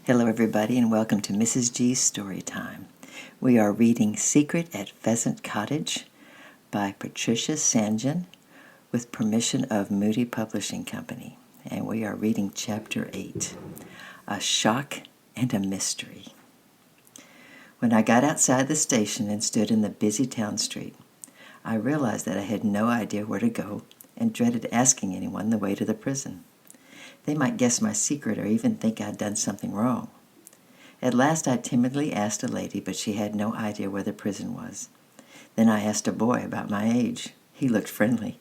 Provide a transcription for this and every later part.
Hello, everybody, and welcome to Mrs. G's Story Time. We are reading Secret at Pheasant Cottage by Patricia Sanjan with permission of Moody Publishing Company. And we are reading Chapter 8, A Shock and a Mystery. When I got outside the station and stood in the busy town street, I realized that I had no idea where to go and dreaded asking anyone the way to the prison. They might guess my secret or even think I'd done something wrong. At last I timidly asked a lady, but she had no idea where the prison was. Then I asked a boy about my age. He looked friendly,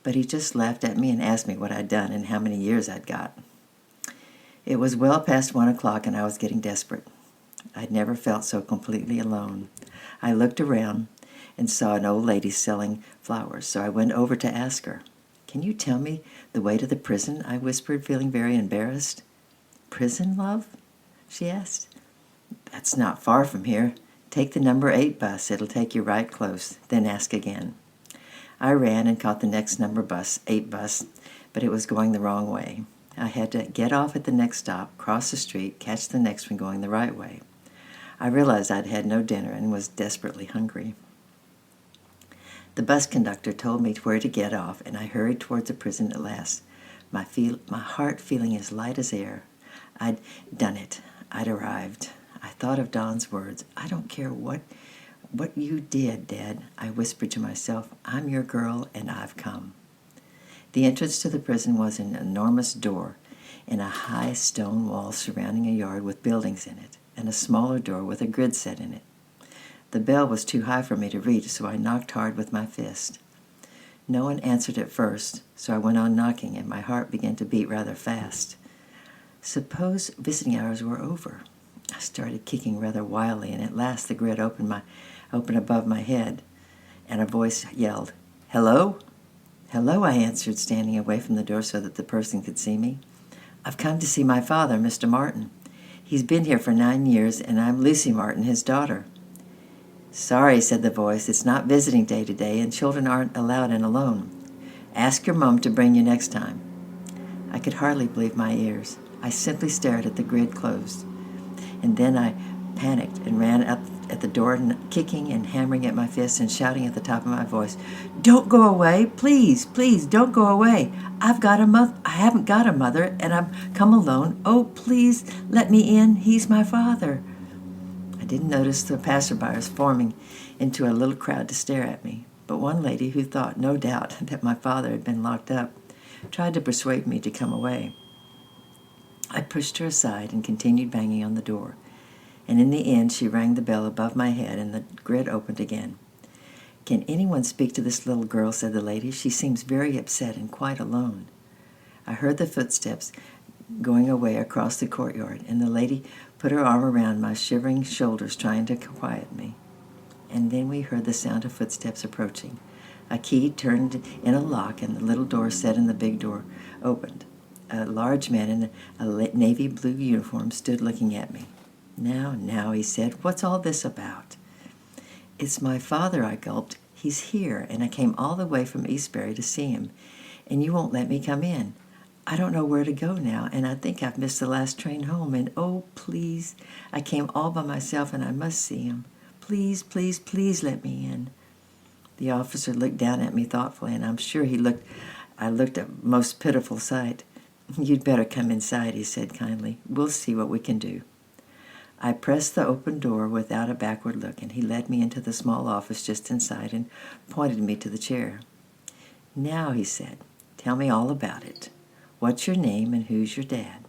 but he just laughed at me and asked me what I'd done and how many years I'd got. It was well past 1 o'clock and I was getting desperate. I'd never felt so completely alone. I looked around and saw an old lady selling flowers, so I went over to ask her. "Can you tell me the way to the prison?" I whispered, feeling very embarrassed. "Prison, love?" she asked. "That's not far from here. Take the number 8 bus. It'll take you right close. Then ask again." I ran and caught the next number bus, 8 bus, but it was going the wrong way. I had to get off at the next stop, cross the street, catch the next one going the right way. I realized I'd had no dinner and was desperately hungry. The bus conductor told me where to get off, and I hurried towards the prison at last, my heart feeling as light as air. I'd done it. I'd arrived. I thought of Don's words. "I don't care what you did, Dad," I whispered to myself. "I'm your girl, and I've come." The entrance to the prison was an enormous door in a high stone wall surrounding a yard with buildings in it, and a smaller door with a grid set in it. The bell was too high for me to reach, so I knocked hard with my fist. No one answered at first, so I went on knocking, and my heart began to beat rather fast. Suppose visiting hours were over. I started kicking rather wildly, and at last the grid opened above my head, and a voice yelled, "Hello?" "Hello," I answered, standing away from the door so that the person could see me. "I've come to see my father, Mr. Martin. He's been here for 9 years, and I'm Lucy Martin, his daughter." "Sorry," said the voice. "It's not visiting day today, and children aren't allowed in alone. Ask your mom to bring you next time." I could hardly believe my ears. I simply stared at the grid closed, and then I panicked and ran up at the door, kicking and hammering at my fists and shouting at the top of my voice, "Don't go away! Please, please, don't go away! I haven't got a mother, and I've come alone. Oh, please let me in! He's my father!" I didn't notice the passerbyers forming into a little crowd to stare at me, but one lady, who thought, no doubt, that my father had been locked up, tried to persuade me to come away. I pushed her aside and continued banging on the door, and in the end she rang the bell above my head and the grid opened again. "Can anyone speak to this little girl?" said the lady. "She seems very upset and quite alone." I heard the footsteps going away across the courtyard, and the lady put her arm around my shivering shoulders, trying to quiet me. And then we heard the sound of footsteps approaching. A key turned in a lock, and the little door set in the big door opened. A large man in a navy blue uniform stood looking at me. Now," he said, "what's all this about?" "It's my father," I gulped. "He's here, and I came all the way from Eastbury to see him, and you won't let me come in. I don't know where to go now, and I think I've missed the last train home, and oh, please, I came all by myself and I must see him. Please, please, please let me in." The officer looked down at me thoughtfully, and I'm sure I looked a most pitiful sight. "You'd better come inside," he said kindly. "We'll see what we can do." I pressed the open door without a backward look, and he led me into the small office just inside and pointed me to the chair. "Now," he said, "tell me all about it. What's your name and who's your dad?"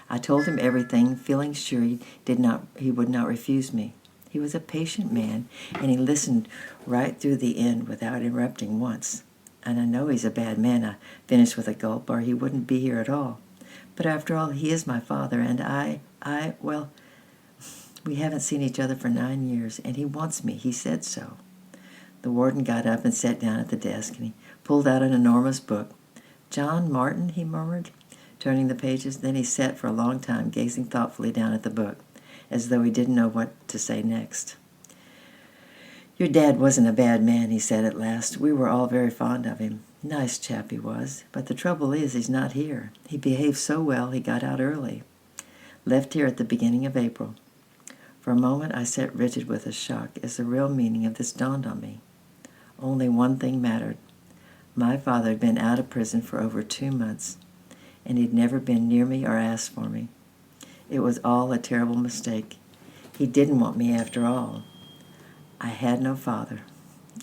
I told him everything, feeling sure he would not refuse me. He was a patient man, and he listened right through the end without interrupting once. "And I know he's a bad man," I finished with a gulp, "or he wouldn't be here at all. But after all, he is my father, and well, we haven't seen each other for 9 years, and he wants me. He said so." The warden got up and sat down at the desk, and he pulled out an enormous book. "John Martin," he murmured, turning the pages. Then he sat for a long time, gazing thoughtfully down at the book, as though he didn't know what to say next. "Your dad wasn't a bad man," he said at last. "We were all very fond of him. Nice chap he was. But the trouble is, he's not here. He behaved so well he got out early. Left here at the beginning of April. For a moment I sat rigid with a shock as the real meaning of this dawned on me. Only one thing mattered. My father had been out of prison for over 2 months, and he'd never been near me or asked for me. It was all a terrible mistake. He didn't want me after all. I had no father.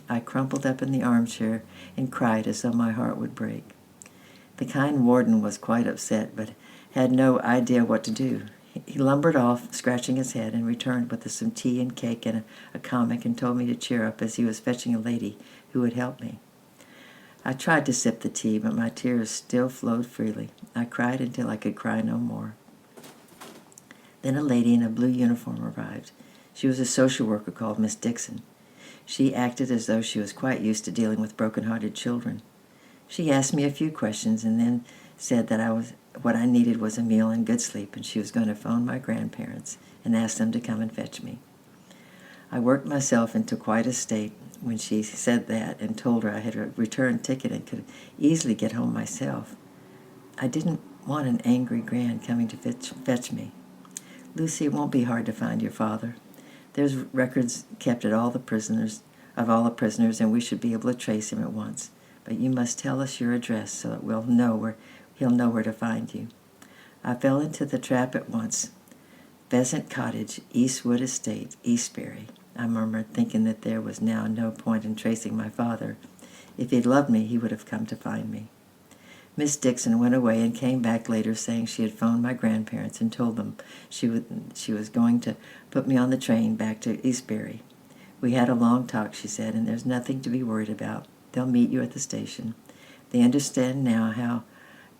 I crumpled up in the armchair and cried as though my heart would break. The kind warden was quite upset, but had no idea what to do. He lumbered off, scratching his head, and returned with some tea and cake and a comic and told me to cheer up as he was fetching a lady who would help me. I tried to sip the tea, but my tears still flowed freely. I cried until I could cry no more. Then a lady in a blue uniform arrived. She was a social worker called Miss Dixon. She acted as though she was quite used to dealing with broken-hearted children. She asked me a few questions and then said that what I needed was a meal and good sleep, and she was going to phone my grandparents and ask them to come and fetch me. I worked myself into quite a state when she said that and told her I had a return ticket and could easily get home myself. I didn't want an angry Gran coming to fetch me. Lucy, it won't be hard to find your father. There's records kept at all the prisoners, and we should be able to trace him at once. But you must tell us your address so that he'll know where to find you. I fell into the trap at once. Pheasant Cottage, Eastwood Estate, Eastbury, I murmured, thinking that there was now no point in tracing my father. If he'd loved me, he would have come to find me. Miss Dixon went away and came back later saying she had phoned my grandparents and told them she was going to put me on the train back to Eastbury. We had a long talk, she said, and there's nothing to be worried about. They'll meet you at the station. They understand now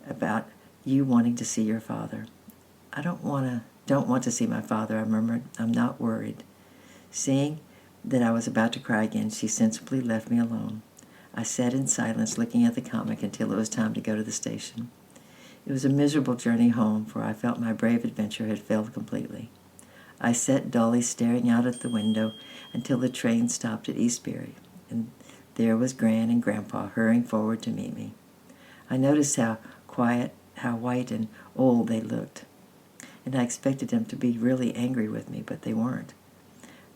about you wanting to see your father. I don't want to see my father, I murmured. I'm not worried. Seeing that I was about to cry again, she sensibly left me alone. I sat in silence looking at the comic until it was time to go to the station. It was a miserable journey home, for I felt my brave adventure had failed completely. I sat dully staring out at the window until the train stopped at Eastbury, and there was Gran and Grandpa hurrying forward to meet me. I noticed how quiet, how white and old they looked, and I expected them to be really angry with me, but they weren't.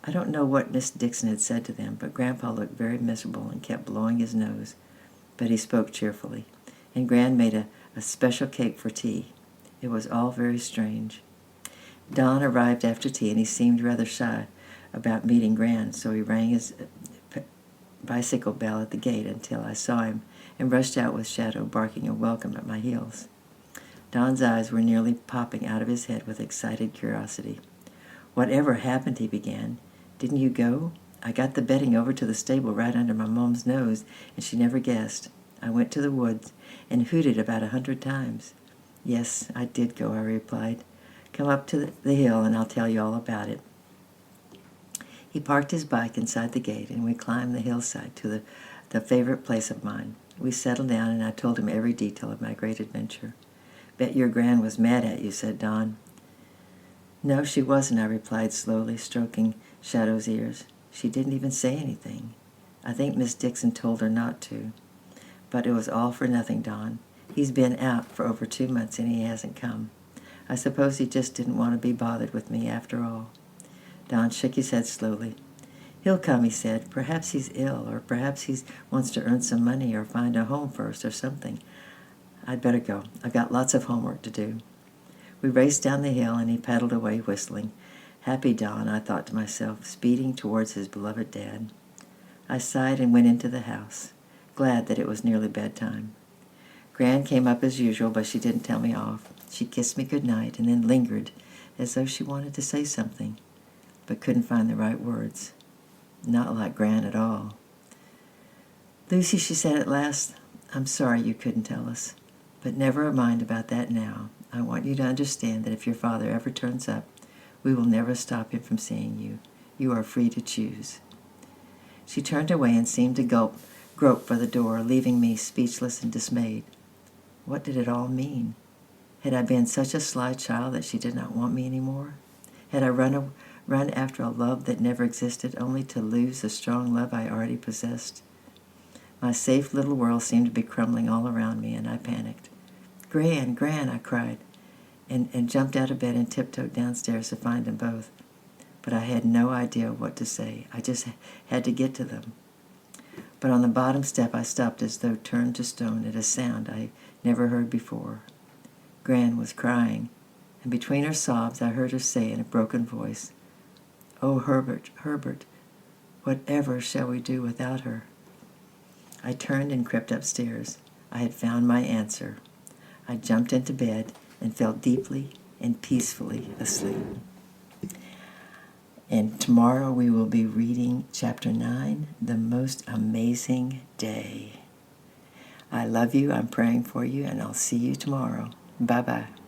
I don't know what Miss Dixon had said to them, but Grandpa looked very miserable and kept blowing his nose, but he spoke cheerfully, and Gran made a special cake for tea. It was all very strange. Don arrived after tea, and he seemed rather shy about meeting Gran, so he rang his bicycle bell at the gate until I saw him and rushed out with Shadow barking a welcome at my heels. Don's eyes were nearly popping out of his head with excited curiosity. "Whatever happened?" he began. "Didn't you go? I got the bedding over to the stable right under my mom's nose, and she never guessed. I went to the woods and hooted about 100 times. "Yes, I did go," I replied. "Come up to the hill and I'll tell you all about it." He parked his bike inside the gate, and we climbed the hillside to the favorite place of mine. We settled down, and I told him every detail of my great adventure. "Bet your Gran was mad at you," said Don. "No, she wasn't," I replied slowly, stroking Shadow's ears. "She didn't even say anything. I think Miss Dixon told her not to. But it was all for nothing, Don. He's been out for over 2 months and he hasn't come. I suppose he just didn't want to be bothered with me after all." Don shook his head slowly. "He'll come," he said. "Perhaps he's ill, or perhaps he wants to earn some money or find a home first or something. I'd better go. I've got lots of homework to do." We raced down the hill, and he pedaled away whistling. Happy Don, I thought to myself, speeding towards his beloved dad. I sighed and went into the house, glad that it was nearly bedtime. Gran came up as usual, but she didn't tell me off. She kissed me good night and then lingered as though she wanted to say something, but couldn't find the right words. Not like Gran at all. "Lucy," she said at last, "I'm sorry you couldn't tell us. But never mind about that now. I want you to understand that if your father ever turns up, we will never stop him from seeing you. You are free to choose." She turned away and seemed to grope for the door, leaving me speechless and dismayed. What did it all mean? Had I been such a sly child that she did not want me any more? Had I run after a love that never existed, only to lose the strong love I already possessed? My safe little world seemed to be crumbling all around me, and I panicked. "Gran, Gran," I cried, and jumped out of bed and tiptoed downstairs to find them both. But I had no idea what to say. I just had to get to them. But on the bottom step I stopped as though turned to stone at a sound I never heard before. Gran was crying, and between her sobs I heard her say in a broken voice, "Oh, Herbert, Herbert, whatever shall we do without her?" I turned and crept upstairs. I had found my answer. I jumped into bed and fell deeply and peacefully asleep. And tomorrow we will be reading Chapter 9, The Most Amazing Day. I love you, I'm praying for you, and I'll see you tomorrow. Bye-bye.